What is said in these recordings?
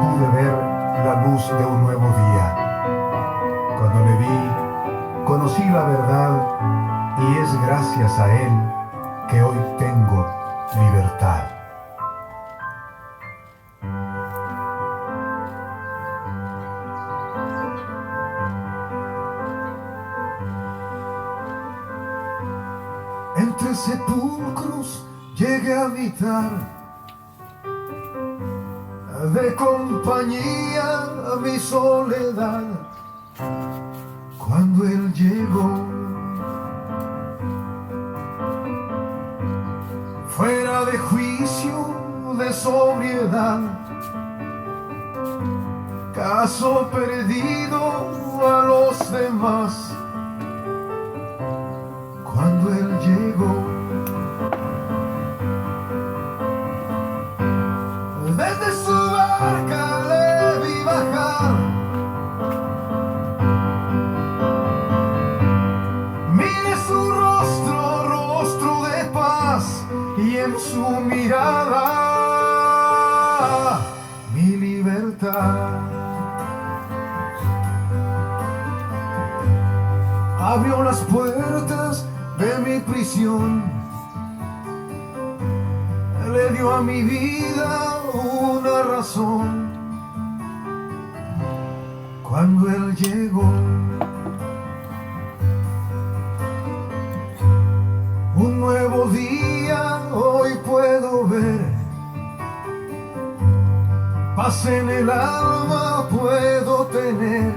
pude ver la luz de un nuevo día. Cuando le vi, conocí la verdad y es gracias a él que hoy tengo libertad. Entre sepulcros llegué a habitar, de compañía a mi soledad. Cuando él llegó, fuera de juicio, de sobriedad, caso perdido a los demás. Cuando él llegó, desde su barca le vi bajar. Mire su rostro, rostro de paz, y en su mirada mi libertad. Abrió las puertas de mi prisión, le dio a mi vida una razón. Cuando él llegó, un nuevo día hoy puedo ver, paz en el alma puedo tener,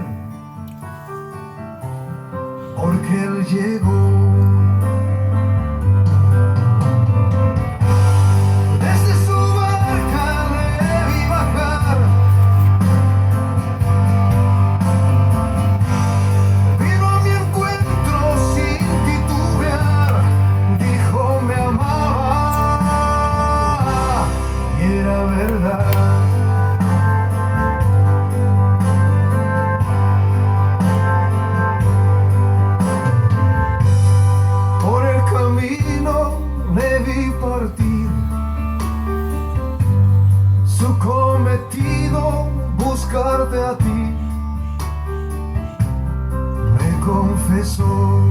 porque él llegó. Su cometido, buscarte a ti, me confesó.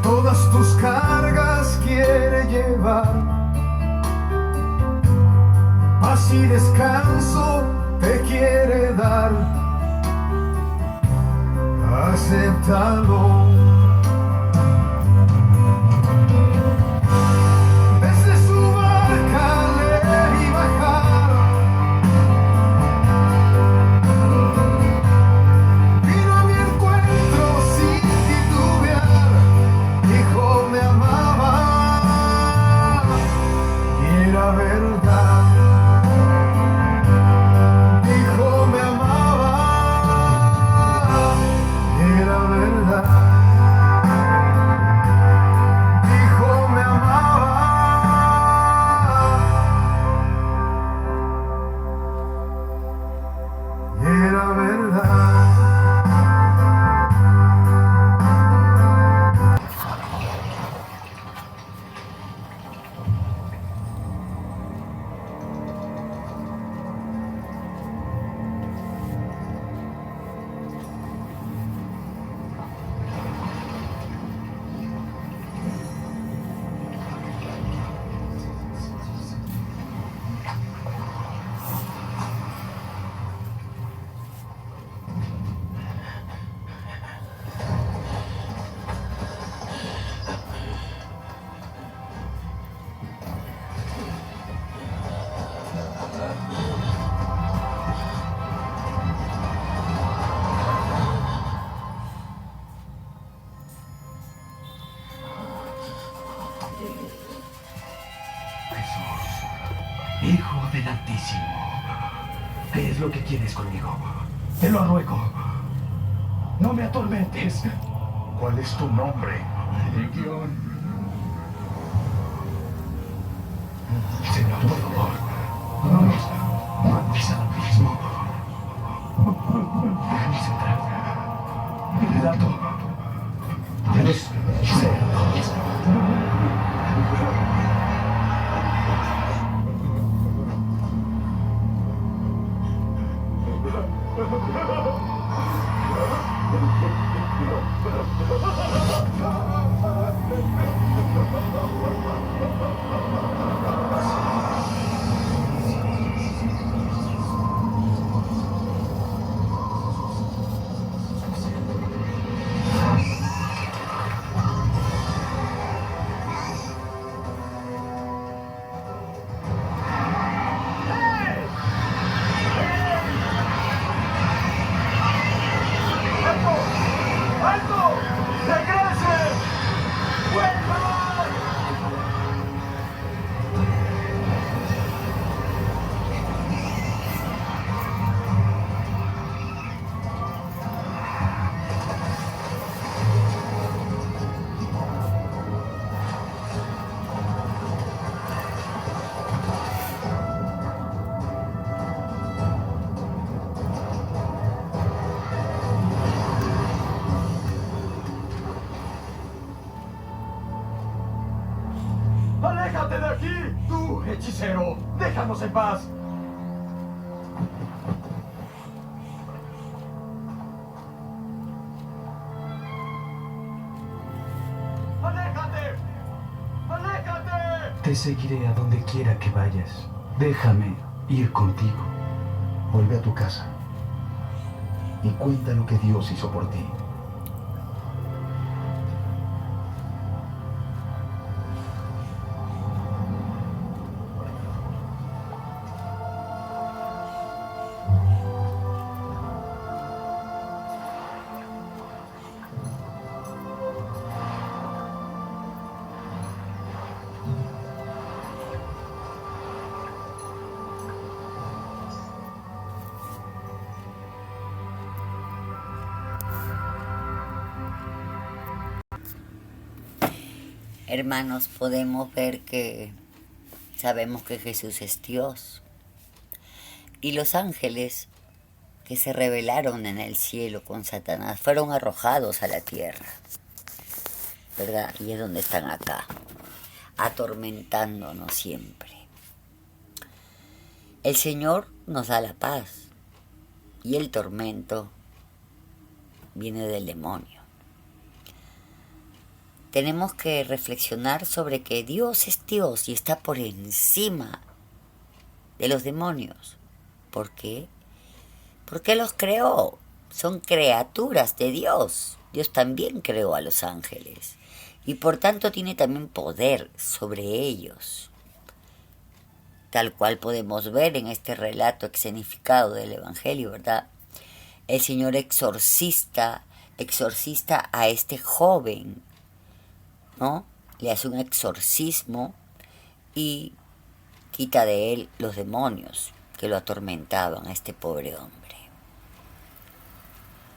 Todas tus cargas quiere llevar, paz y descanso te quiere dar. Acéptalo. Hijo del Altísimo, ¿qué es lo que quieres conmigo? Te lo ruego. No me atormentes. ¿Cuál es tu nombre? Legión. Señor, por favor, no nos mandes al abismo. Déjanos entrar. Pilato, de los cerdos. ¡Alto! ¡Regresen! ¡Vuelvan! ¡Aléjate de aquí! ¡Tú, hechicero! ¡Déjanos en paz! ¡Aléjate! ¡Aléjate! Te seguiré a donde quiera que vayas. Déjame ir contigo. Vuelve a tu casa y cuenta lo que Dios hizo por ti. Hermanos, podemos ver que sabemos que Jesús es Dios. Y los ángeles que se rebelaron en el cielo con Satanás fueron arrojados a la tierra, ¿verdad? Y es donde están acá, atormentándonos siempre. El Señor nos da la paz y el tormento viene del demonio. Tenemos que reflexionar sobre que Dios es Dios y está por encima de los demonios. ¿Por qué? Porque los creó. Son criaturas de Dios. Dios también creó a los ángeles. Y por tanto tiene también poder sobre ellos. Tal cual podemos ver en este relato escenificado del Evangelio, ¿verdad? El Señor exorcista a este joven, ¿no? Le hace un exorcismo y quita de él los demonios que lo atormentaban a este pobre hombre.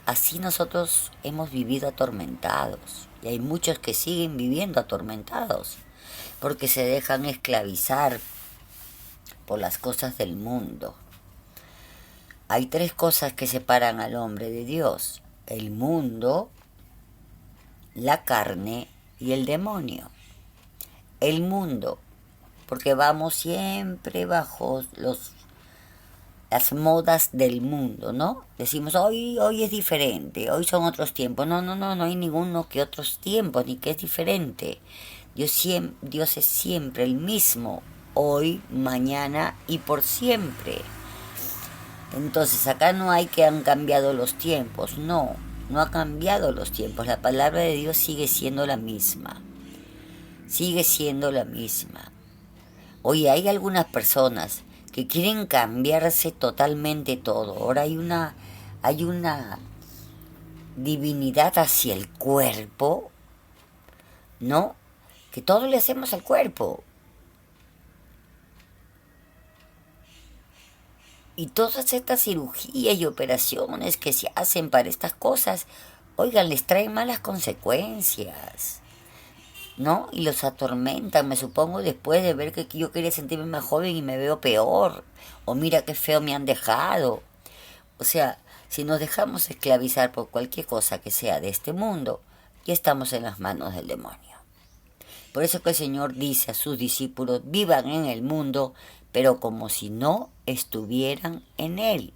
Así nosotros hemos vivido atormentados y hay muchos que siguen viviendo atormentados porque se dejan esclavizar por las cosas del mundo. Hay tres cosas que separan al hombre de Dios: el mundo, la carne y el demonio. El mundo, porque vamos siempre bajo las modas del mundo, ¿no? Decimos, hoy es diferente, hoy son otros tiempos. No hay ninguno que otros tiempos, ni que es diferente. Dios es siempre el mismo, hoy, mañana y por siempre. Entonces acá no hay que han cambiado los tiempos, no ha cambiado los tiempos. La palabra de Dios sigue siendo la misma. Sigue siendo la misma. Oye, hay algunas personas que quieren cambiarse totalmente todo. Ahora hay una divinidad hacia el cuerpo, ¿no? Que todo le hacemos al cuerpo. Y todas estas cirugías y operaciones que se hacen para estas cosas, oigan, les traen malas consecuencias, ¿no? Y los atormentan, me supongo, después de ver que yo quería sentirme más joven y me veo peor. O mira qué feo me han dejado. O sea, si nos dejamos esclavizar por cualquier cosa que sea de este mundo, ya estamos en las manos del demonio. Por eso que el Señor dice a sus discípulos, vivan en el mundo, pero como si no estuvieran en él.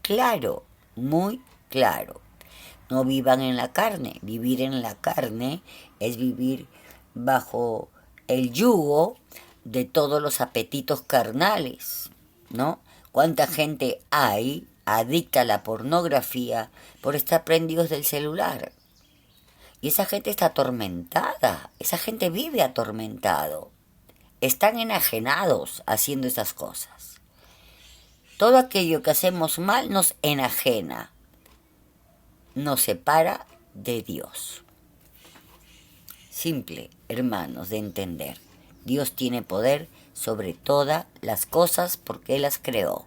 claro, muy claro. No vivan en la carne. Vivir en la carne es vivir bajo el yugo de todos los apetitos carnales, ¿no? ¿Cuánta gente hay adicta a la pornografía por estar prendidos del celular? Y esa gente está atormentada, esa gente vive atormentado. Están enajenados haciendo esas cosas. Todo aquello que hacemos mal nos enajena, nos separa de Dios. Simple, hermanos, de entender. Dios tiene poder sobre todas las cosas porque Él las creó.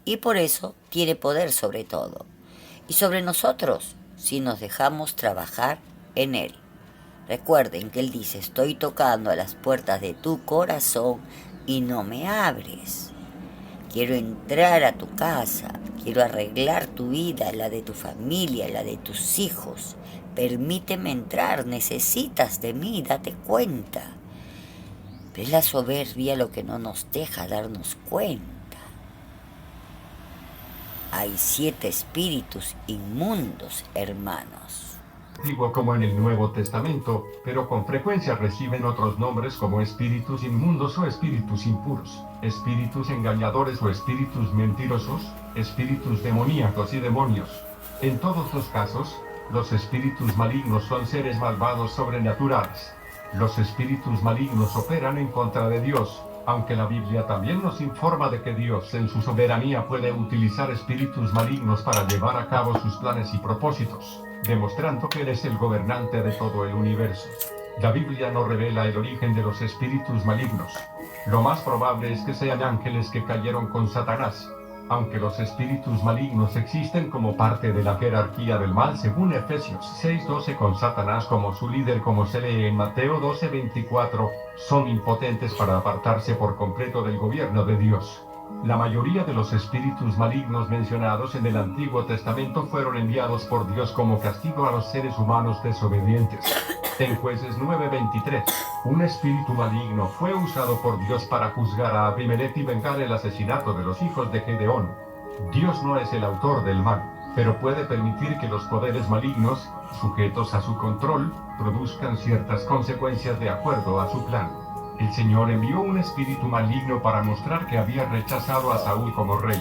Y por eso tiene poder sobre todo. Y sobre nosotros, si nos dejamos trabajar en Él. Recuerden que Él dice, estoy tocando a las puertas de tu corazón y no me abres. Quiero entrar a tu casa, quiero arreglar tu vida, la de tu familia, la de tus hijos. Permíteme entrar, necesitas de mí, date cuenta. Pero es la soberbia lo que no nos deja darnos cuenta. Hay 7 espíritus inmundos, hermanos. Antiguo como en el Nuevo Testamento, pero con frecuencia reciben otros nombres como espíritus inmundos o espíritus impuros, espíritus engañadores o espíritus mentirosos, espíritus demoníacos y demonios. En todos los casos, los espíritus malignos son seres malvados sobrenaturales. Los espíritus malignos operan en contra de Dios, aunque la Biblia también nos informa de que Dios en su soberanía puede utilizar espíritus malignos para llevar a cabo sus planes y propósitos, demostrando que Él es el gobernante de todo el universo. La Biblia no revela el origen de los espíritus malignos. Lo más probable es que sean ángeles que cayeron con Satanás, aunque los espíritus malignos existen como parte de la jerarquía del mal según Efesios 6:12 con Satanás como su líder, como se lee en Mateo 12:24, son impotentes para apartarse por completo del gobierno de Dios. La mayoría de los espíritus malignos mencionados en el Antiguo Testamento fueron enviados por Dios como castigo a los seres humanos desobedientes. En Jueces 9:23, un espíritu maligno fue usado por Dios para juzgar a Abimelech y vengar el asesinato de los hijos de Gedeón. Dios no es el autor del mal, pero puede permitir que los poderes malignos, sujetos a su control, produzcan ciertas consecuencias de acuerdo a su plan. El Señor envió un espíritu maligno para mostrar que había rechazado a Saúl como rey.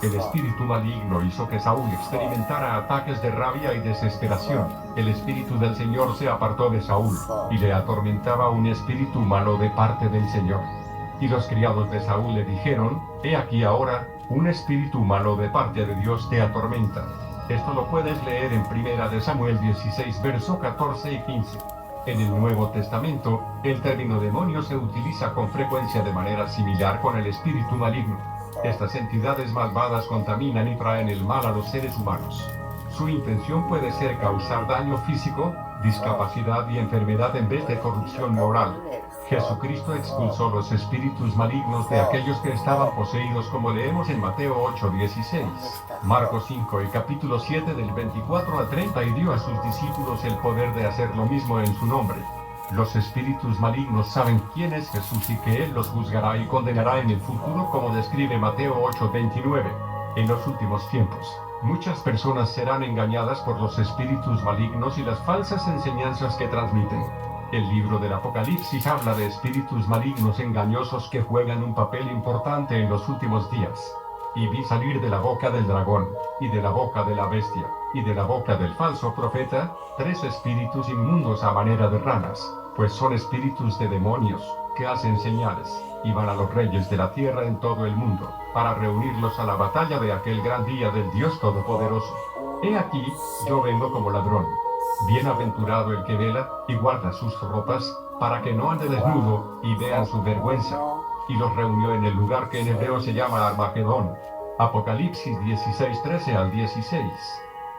El espíritu maligno hizo que Saúl experimentara ataques de rabia y desesperación. El espíritu del Señor se apartó de Saúl, y le atormentaba un espíritu malo de parte del Señor. Y los criados de Saúl le dijeron, «He aquí ahora, un espíritu malo de parte de Dios te atormenta». Esto lo puedes leer en 1 de Samuel 16, verso 14 y 15. En el Nuevo Testamento, el término demonio se utiliza con frecuencia de manera similar con el espíritu maligno. Estas entidades malvadas contaminan y traen el mal a los seres humanos. Su intención puede ser causar daño físico, discapacidad y enfermedad en vez de corrupción moral. Jesucristo expulsó los espíritus malignos de aquellos que estaban poseídos, como leemos en Mateo 8:16, Marcos 5 y capítulo 7 del 24 al 30, y dio a sus discípulos el poder de hacer lo mismo en su nombre. Los espíritus malignos saben quién es Jesús y que Él los juzgará y condenará en el futuro, como describe Mateo 8:29. En los últimos tiempos, muchas personas serán engañadas por los espíritus malignos y las falsas enseñanzas que transmiten. El libro del Apocalipsis habla de espíritus malignos engañosos que juegan un papel importante en los últimos días. Y vi salir de la boca del dragón, y de la boca de la bestia, y de la boca del falso profeta, 3 espíritus inmundos a manera de ranas, pues son espíritus de demonios, que hacen señales, y van a los reyes de la tierra en todo el mundo, para reunirlos a la batalla de aquel gran día del Dios Todopoderoso. He aquí, yo vengo como ladrón. Bienaventurado el que vela, y guarda sus ropas, para que no ande desnudo, y vean su vergüenza. Y los reunió en el lugar que en hebreo se llama Armagedón. Apocalipsis 16:13 al 16.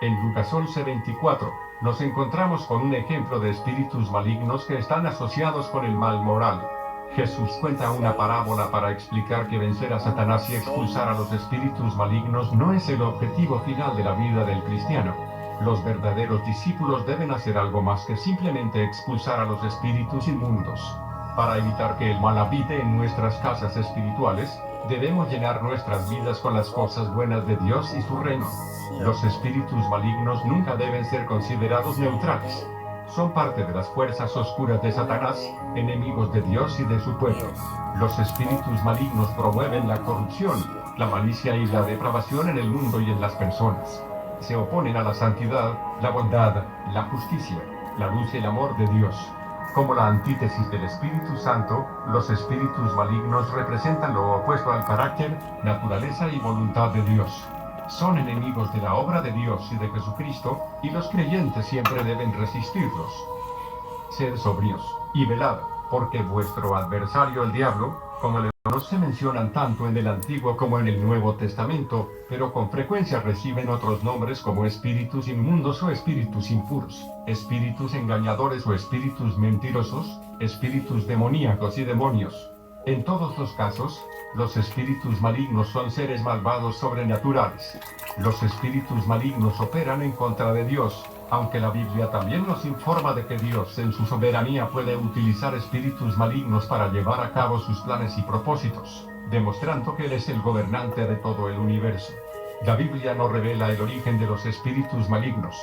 En Lucas 11:24, nos encontramos con un ejemplo de espíritus malignos que están asociados con el mal moral. Jesús cuenta una parábola para explicar que vencer a Satanás y expulsar a los espíritus malignos no es el objetivo final de la vida del cristiano. Los verdaderos discípulos deben hacer algo más que simplemente expulsar a los espíritus inmundos. Para evitar que el mal habite en nuestras casas espirituales, Debemos llenar nuestras vidas con las cosas buenas de Dios y su reino. Los espíritus malignos nunca deben ser considerados neutrales. Son parte de las fuerzas oscuras de Satanás, enemigos de Dios y de su pueblo. Los espíritus malignos promueven la corrupción, la malicia y la depravación en el mundo y en las personas. Se oponen a la santidad, la bondad, la justicia, la luz y el amor de Dios. Como la antítesis del Espíritu Santo, los espíritus malignos representan lo opuesto al carácter, naturaleza y voluntad de Dios. Son enemigos de la obra de Dios y de Jesucristo, y los creyentes siempre deben resistirlos. Sed sobrios y velad, porque vuestro adversario el diablo, como leones se mencionan tanto en el Antiguo como en el Nuevo Testamento, pero con frecuencia reciben otros nombres como espíritus inmundos o espíritus impuros, espíritus engañadores o espíritus mentirosos, espíritus demoníacos y demonios. En todos los casos, los espíritus malignos son seres malvados sobrenaturales. Los espíritus malignos operan en contra de Dios, aunque la Biblia también nos informa de que Dios en su soberanía puede utilizar espíritus malignos para llevar a cabo sus planes y propósitos, demostrando que Él es el gobernante de todo el universo. La Biblia no revela el origen de los espíritus malignos.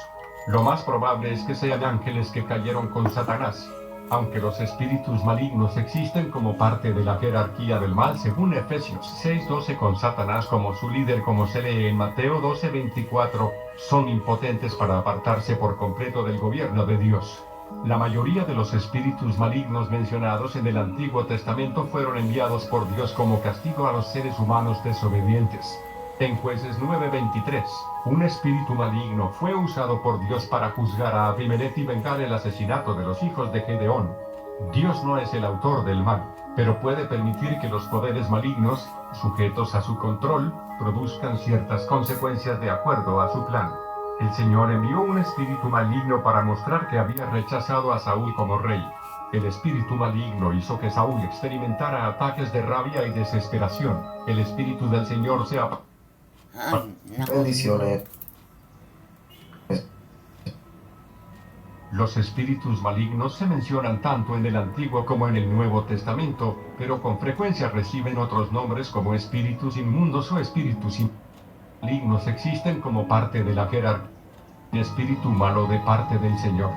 Lo más probable es que sean ángeles que cayeron con Satanás, aunque los espíritus malignos existen como parte de la jerarquía del mal según Efesios 6:12 con Satanás como su líder, como se lee en Mateo 12:24, son impotentes para apartarse por completo del gobierno de Dios. La mayoría de los espíritus malignos mencionados en el Antiguo Testamento fueron enviados por Dios como castigo a los seres humanos desobedientes. En Jueces 9:23, un espíritu maligno fue usado por Dios para juzgar a Abimelech y vengar el asesinato de los hijos de Gedeón. Dios no es el autor del mal, pero puede permitir que los poderes malignos, sujetos a su control, produzcan ciertas consecuencias de acuerdo a su plan. El Señor envió un espíritu maligno para mostrar que había rechazado a Saúl como rey. El espíritu maligno hizo que Saúl experimentara ataques de rabia y desesperación. El espíritu del Señor se apagó. Bendiciones. Los espíritus malignos se mencionan tanto en el Antiguo como en el Nuevo Testamento, pero con frecuencia reciben otros nombres como espíritus inmundos o espíritus malignos. Existen como parte de la jerarquía. Espíritu malo de parte del Señor.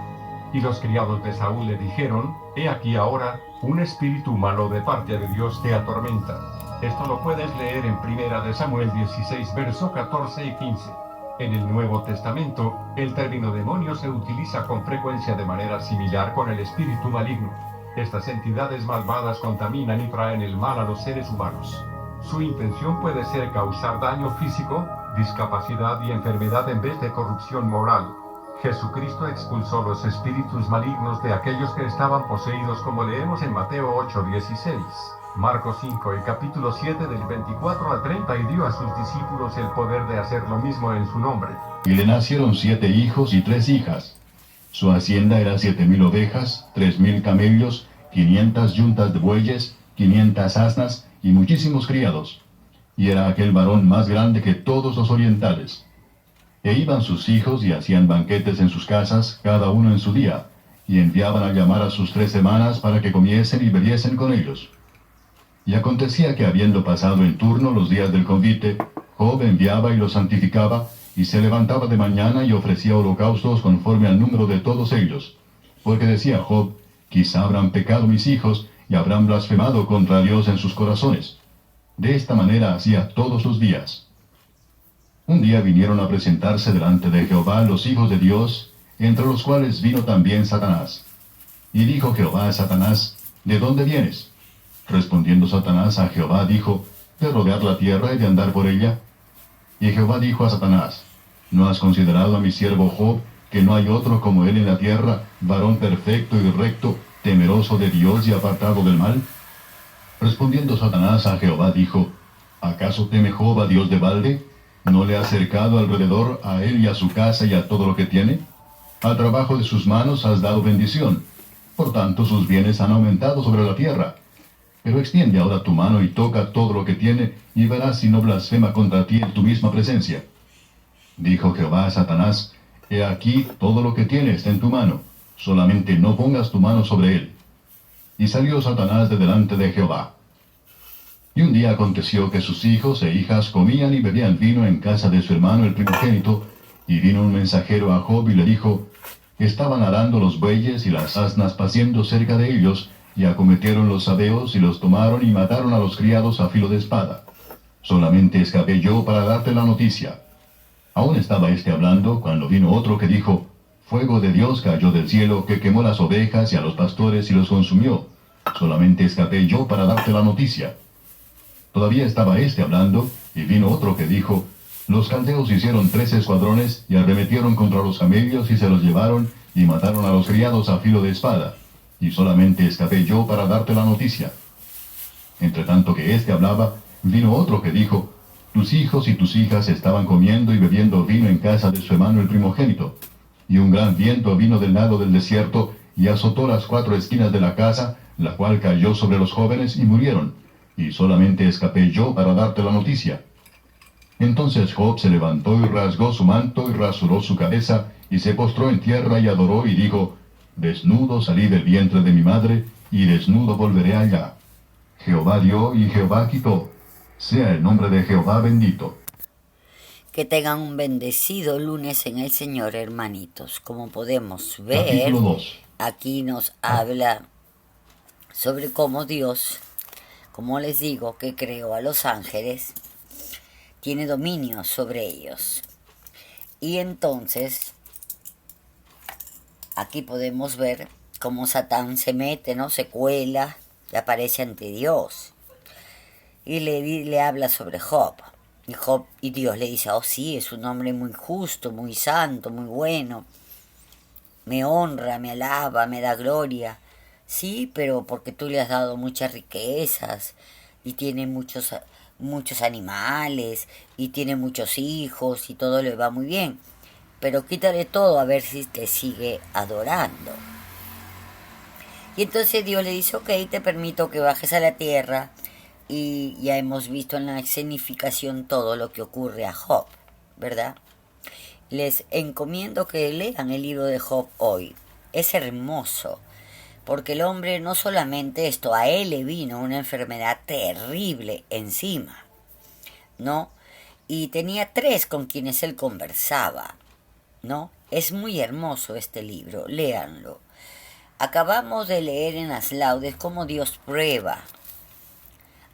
Y los criados de Saúl le dijeron: he aquí ahora, un espíritu malo de parte de Dios te atormenta. Esto lo puedes leer en 1 Samuel 16 verso 14 y 15. En el Nuevo Testamento, el término demonio se utiliza con frecuencia de manera similar con el espíritu maligno. Estas entidades malvadas contaminan y traen el mal a los seres humanos. Su intención puede ser causar daño físico, discapacidad y enfermedad en vez de corrupción moral. Jesucristo expulsó los espíritus malignos de aquellos que estaban poseídos, como leemos en Mateo 8:16. Marcos 5 y capítulo 7 del 24 al 30, y dio a sus discípulos el poder de hacer lo mismo en su nombre. Y le nacieron 7 hijos y 3 hijas. Su hacienda era 7,000 ovejas, 3,000 camellos, 500 yuntas de bueyes, 500 asnas y muchísimos criados. Y era aquel varón más grande que todos los orientales. E iban sus hijos y hacían banquetes en sus casas, cada uno en su día, y enviaban a llamar a sus 3 hermanas para que comiesen y bebiesen con ellos. Y acontecía que, habiendo pasado en turno los días del convite, Job enviaba y los santificaba, y se levantaba de mañana y ofrecía holocaustos conforme al número de todos ellos. Porque decía Job: quizá habrán pecado mis hijos, y habrán blasfemado contra Dios en sus corazones. De esta manera hacía todos los días. Un día vinieron a presentarse delante de Jehová los hijos de Dios, entre los cuales vino también Satanás. Y dijo Jehová a Satanás: ¿de dónde vienes? Respondiendo Satanás a Jehová dijo: de rodear la tierra y de andar por ella. Y Jehová dijo a Satanás: ¿no has considerado a mi siervo Job, que no hay otro como él en la tierra, varón perfecto y recto, temeroso de Dios y apartado del mal? Respondiendo Satanás a Jehová dijo: ¿acaso teme Job a Dios de balde? ¿No le ha cercado alrededor a él y a su casa y a todo lo que tiene? Al trabajo de sus manos has dado bendición. Por tanto sus bienes han aumentado sobre la tierra. Pero extiende ahora tu mano y toca todo lo que tiene, y verás si no blasfema contra ti en tu misma presencia. Dijo Jehová a Satanás: he aquí, todo lo que tiene está en tu mano, solamente no pongas tu mano sobre él. Y salió Satanás de delante de Jehová. Y un día aconteció que sus hijos e hijas comían y bebían vino en casa de su hermano el primogénito, y vino un mensajero a Job y le dijo, estaban arando los bueyes y las asnas paciendo cerca de ellos, y acometieron los sabeos y los tomaron y mataron a los criados a filo de espada. Solamente escapé yo para darte la noticia. Aún estaba éste hablando cuando vino otro que dijo, fuego de Dios cayó del cielo que quemó las ovejas y a los pastores y los consumió. Solamente escapé yo para darte la noticia. Todavía estaba éste hablando, y vino otro que dijo, los caldeos hicieron 3 escuadrones y arremetieron contra los camellos y se los llevaron y mataron a los criados a filo de espada. Y solamente escapé yo para darte la noticia. Entre tanto que éste hablaba, vino otro que dijo, tus hijos y tus hijas estaban comiendo y bebiendo vino en casa de su hermano el primogénito. Y un gran viento vino del lado del desierto y azotó las 4 esquinas de la casa, la cual cayó sobre los jóvenes y murieron. Y solamente escapé yo para darte la noticia. Entonces Job se levantó y rasgó su manto y rasuró su cabeza, y se postró en tierra y adoró y dijo, desnudo salí del vientre de mi madre, y desnudo volveré allá. Jehová dio y Jehová quitó. Sea el nombre de Jehová bendito. Que tengan un bendecido lunes en el Señor, hermanitos. Como podemos ver, Capítulo 2. aquí nos habla sobre cómo Dios, como les digo, que creó a los ángeles, tiene dominio sobre ellos. Y entonces, aquí podemos ver cómo Satán se mete, ¿no? Se cuela y aparece ante Dios. Y le habla sobre Job. Y Dios le dice, oh sí, es un hombre muy justo, muy santo, muy bueno. Me honra, me alaba, me da gloria. Sí, pero porque tú le has dado muchas riquezas y tiene muchos animales y tiene muchos hijos y todo le va muy bien. Pero quítale todo a ver si te sigue adorando. Y entonces Dios le dice, ok, te permito que bajes a la tierra. Y ya hemos visto en la escenificación todo lo que ocurre a Job, ¿verdad? Les encomiendo que lean el libro de Job hoy. Es hermoso, porque el hombre no solamente esto, a él le vino una enfermedad terrible encima, ¿no? Y tenía 3 con quienes él conversaba, ¿no? Es muy hermoso este libro, léanlo. Acabamos de leer en las laudes cómo Dios prueba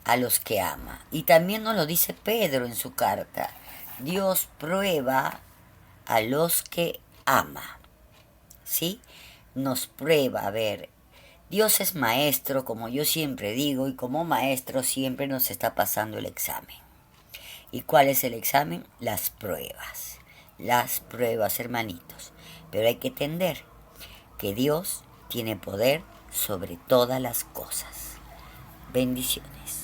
a los que ama. Y también nos lo dice Pedro en su carta. Dios prueba a los que ama. ¿Sí? Nos prueba, a ver. Dios es maestro, como yo siempre digo, y como maestro siempre nos está pasando el examen. ¿Y cuál es el examen? Las pruebas. Las pruebas, hermanitos. Pero hay que entender que Dios tiene poder sobre todas las cosas. Bendiciones.